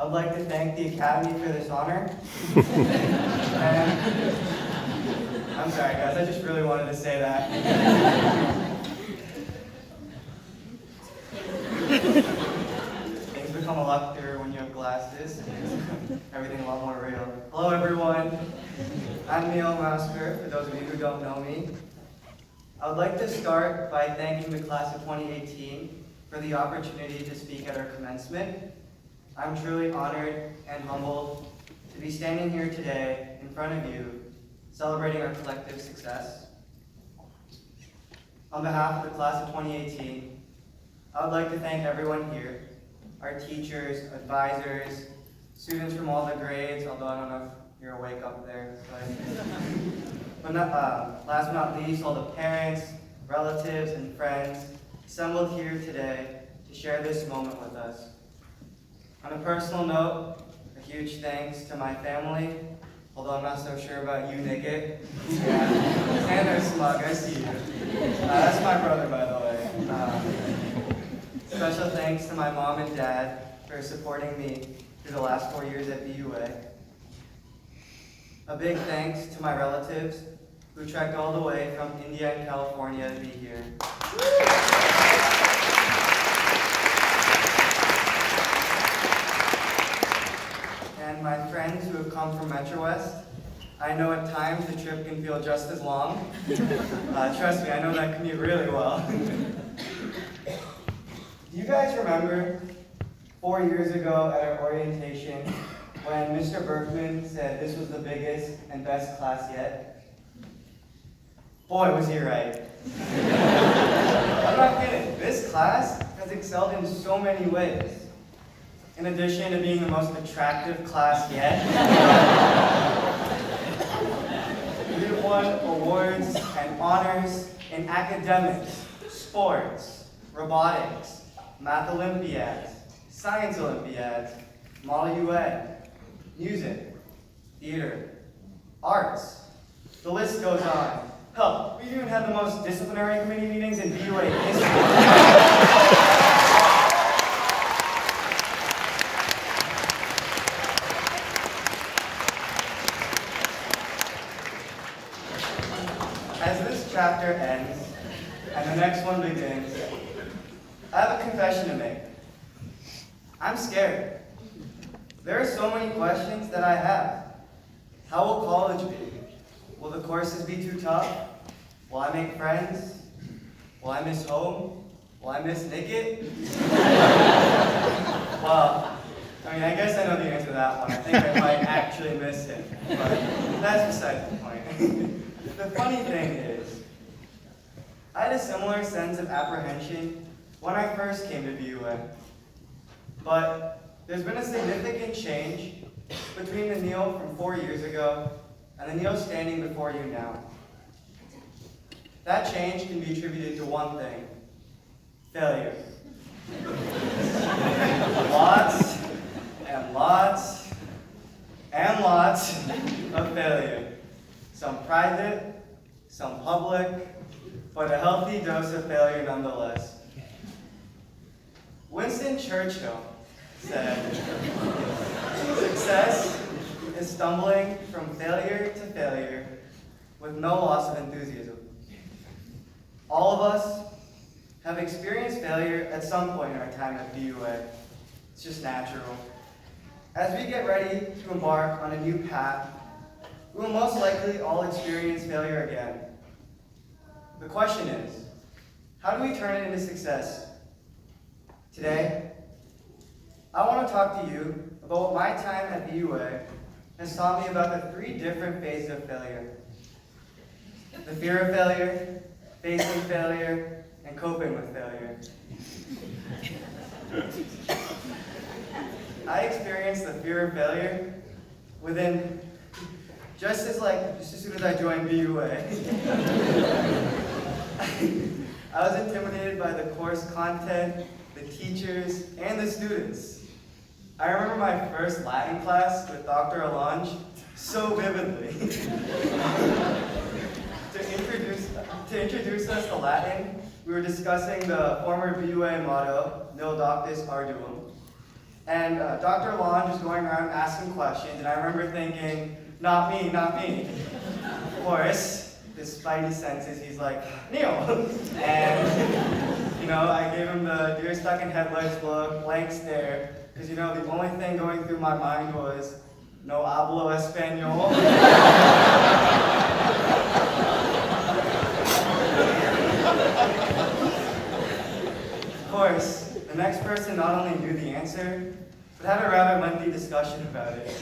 I'd like to thank the Academy for this honor. And I'm sorry guys, I just really wanted to say that. Things become a lot clearer when you have glasses. Everything a lot more real. Hello everyone, I'm Mauskar, for those of you who don't know me. I would like to start by thanking the class of 2018 for the opportunity to speak at our commencement. I'm truly honored and humbled to be standing here today in front of you, celebrating our collective success. On behalf of the class of 2018, I would like to thank everyone here, our teachers, advisors, students from all the grades, although I don't know if you're awake up there. But last but not least, all the parents, relatives, and friends assembled here today to share this moment with us. On a personal note, a huge thanks to my family, although I'm not so sure about you, Nickett. Yeah. And there's Smug, I see you. That's my brother, by the way. Special thanks to my mom and dad for supporting me through the last 4 years at BUA. A big thanks to my relatives who trekked all the way from India and California to be here. And my friends who have come from Metro West. I know at times the trip can feel just as long. Trust me, I know that commute really well. Do you guys remember 4 years ago at our orientation when Mr. Berkman said this was the biggest and best class yet? Boy, was he right. I'm not kidding. This class has excelled in so many ways. In addition to being the most attractive class yet, we have won awards and honors in academics, sports, robotics, math Olympiads, science Olympiads, Model UN, music, theater, arts. The list goes on. Hell, we even had the most disciplinary committee meetings in BUA history. As this chapter ends and the next one begins, I have a confession to make. I'm scared. There are so many questions that I have. How will college be? Will the courses be too tough? Will I make friends? Will I miss home? Will I miss Nickett? Well, I guess I know the answer to that one. I think I might actually miss him, but that's besides the point. The funny thing is, I had a similar sense of apprehension when I first came to BUA, but there's been a significant change between the Neil from 4 years ago and the Neil standing before you now. That change can be attributed to one thing: failure. Lots and lots and lots of failure. Some private, some public, but a healthy dose of failure nonetheless. Winston Churchill said, "Success is stumbling from failure to failure with no loss of enthusiasm." All of us have experienced failure at some point in our time at BUA. It's just natural. As we get ready to embark on a new path, we will most likely all experience failure again. The question is, how do we turn it into success? Today, I want to talk to you about what my time at BUA has taught me about the 3 different phases of failure: the fear of failure, facing failure, and coping with failure. I experienced the fear of failure within just as soon as I joined BUA. I was intimidated by the course content, the teachers, and the students. I remember my first Latin class with Dr. Alonge so vividly. To introduce us to Latin, we were discussing the former BUA motto, Nil Doctus Arduum. And Dr. Lange was going around asking questions, and I remember thinking, not me, not me. Of course, his spidey senses, he's like, Neil. And, I gave him the deer stuck in headlights look, blank stare, because, the only thing going through my mind was, no hablo español. Of course, the next person not only knew the answer, but had a rather lengthy discussion about it.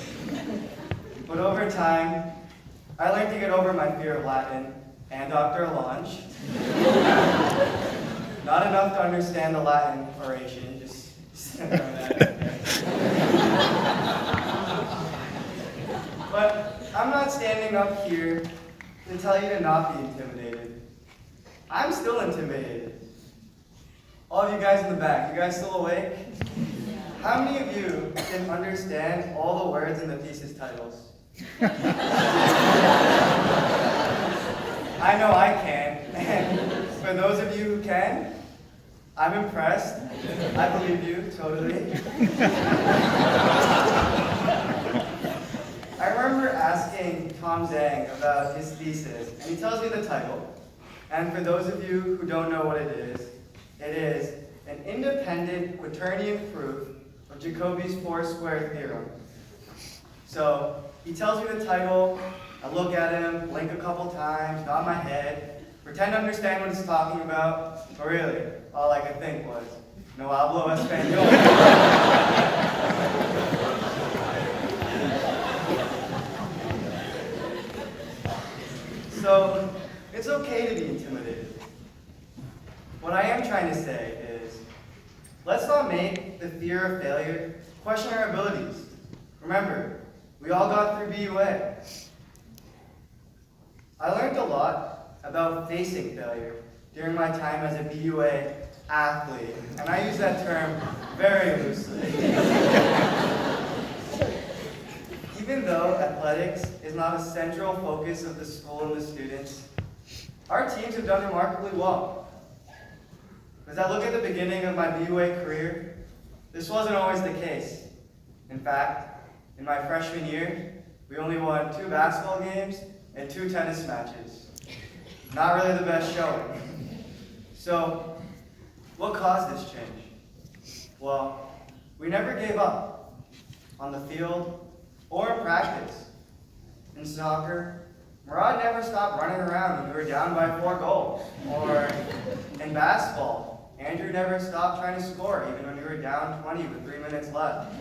But over time, I learned to get over my fear of Latin and Dr. Lange. Not enough to understand the Latin oration, just remember that. But I'm not standing up here to tell you to not be intimidated. I'm still intimidated. All of you guys in the back, you guys still awake? How many of you can understand all the words in the thesis titles? I know I can, and for those of you who can, I'm impressed. I believe you, totally. I remember asking Tom Zhang about his thesis, and he tells me the title. And for those of you who don't know what it is an independent quaternion proof of Jacobi's four-square theorem. So he tells me the title, I look at him, blink a couple times, nod my head, pretend to understand what he's talking about, but really, all I could think was, no hablo español. So, it's okay to be intimidated. What I am trying to say is, let's not make the fear of failure question our abilities. Remember, we all got through BUA. I learned a lot about facing failure during my time as a BUA athlete, and I use that term very loosely. Even though athletics is not a central focus of the school and the students, our teams have done remarkably well. As I look at the beginning of my BUA career, this wasn't always the case. In fact, in my freshman year, we only won 2 basketball games and 2 tennis matches. Not really the best showing. So, what caused this change? Well, we never gave up on the field or in practice. In soccer, Murad never stopped running around when we were down by 4 goals. Or in basketball, Andrew never stopped trying to score even when we were down 20 with 3 minutes left.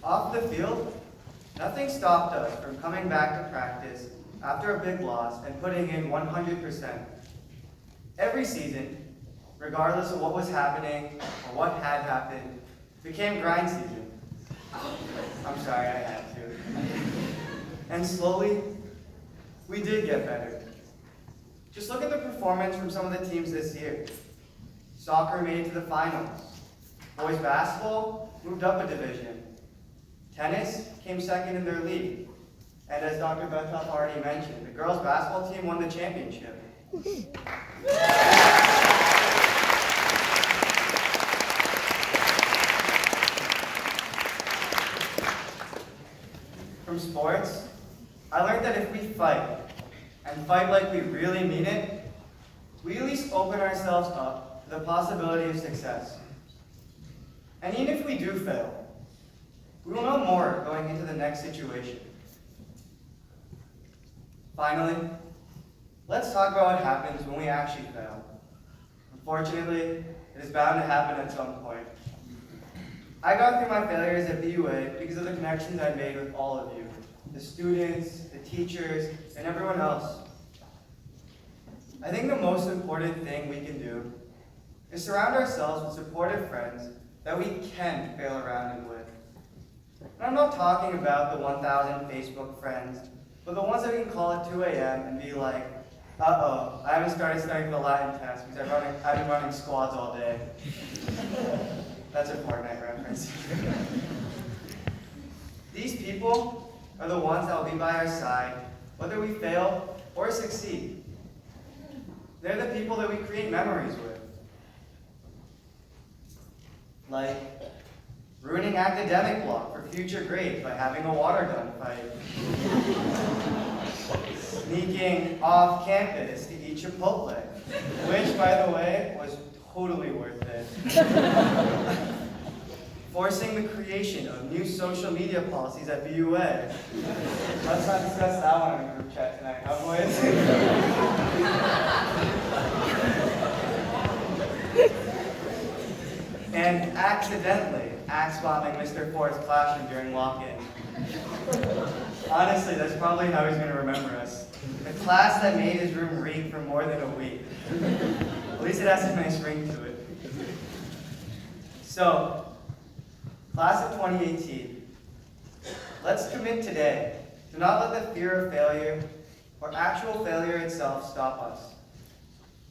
Off the field, nothing stopped us from coming back to practice after a big loss and putting in 100%. Every season, regardless of what was happening or what had happened, became grind season. I'm sorry, I had to. And slowly, we did get better. Just look at the performance from some of the teams this year. Soccer made it to the finals. Boys basketball moved up a division. Tennis came second in their league. And as Dr. Bethoff already mentioned, the girls basketball team won the championship. From sports, I learned that if we fight, and fight like we really mean it, we at least open ourselves up to the possibility of success. And even if we do fail, we will know more going into the next situation. Finally, let's talk about what happens when we actually fail. Unfortunately, it is bound to happen at some point. I got through my failures at BUA because of the connections I made with all of you, the students, the teachers, and everyone else. I think the most important thing we can do is surround ourselves with supportive friends that we can fail around and with. And I'm not talking about the 1,000 Facebook friends, but the ones that we can call at 2 a.m. and be like, uh-oh, I haven't started studying for the Latin test because I've been running squads all day. That's a Fortnite reference. These people are the ones that will be by our side, whether we fail or succeed. They're the people that we create memories with. like ruining academic block for future grades by having a water gun fight, sneaking off campus to eat Chipotle, which, by the way, was totally worth it. Forcing the creation of new social media policies at BUA. Let's not discuss that one in a group chat tonight, huh, boys? And accidentally axe-bombing Mr. Ford's classroom during walk-in. Honestly, that's probably how he's going to remember us. The class that made his room reek for more than a week. At least it has a nice ring to it. So, class of 2018, let's commit today to not let the fear of failure or actual failure itself stop us.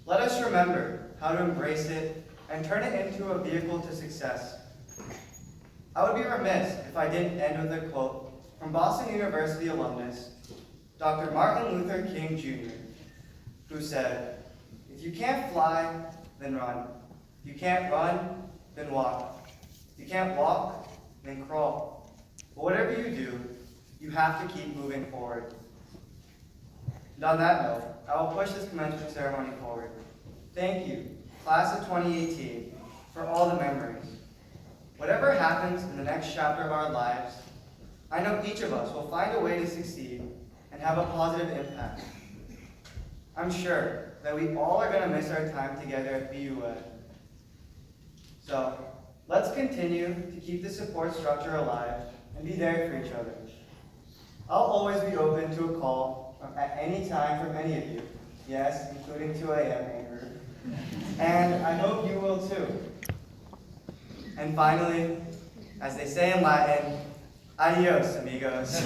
Let us remember how to embrace it and turn it into a vehicle to success. I would be remiss if I didn't end with a quote from Boston University alumnus, Dr. Martin Luther King Jr., who said, "If you can't fly, then run. If you can't run, then walk. If you can't walk, then crawl. But whatever you do, you have to keep moving forward." And on that note, I will push this commencement ceremony forward. Thank you, class of 2018, for all the memories. Whatever happens in the next chapter of our lives, I know each of us will find a way to succeed and have a positive impact. I'm sure that we all are going to miss our time together at BUA. So, let's continue to keep the support structure alive and be there for each other. I'll always be open to a call at any time from any of you. Yes, including 2 a.m. Andrew. And I hope you will too. And finally, as they say in Latin, adios, amigos.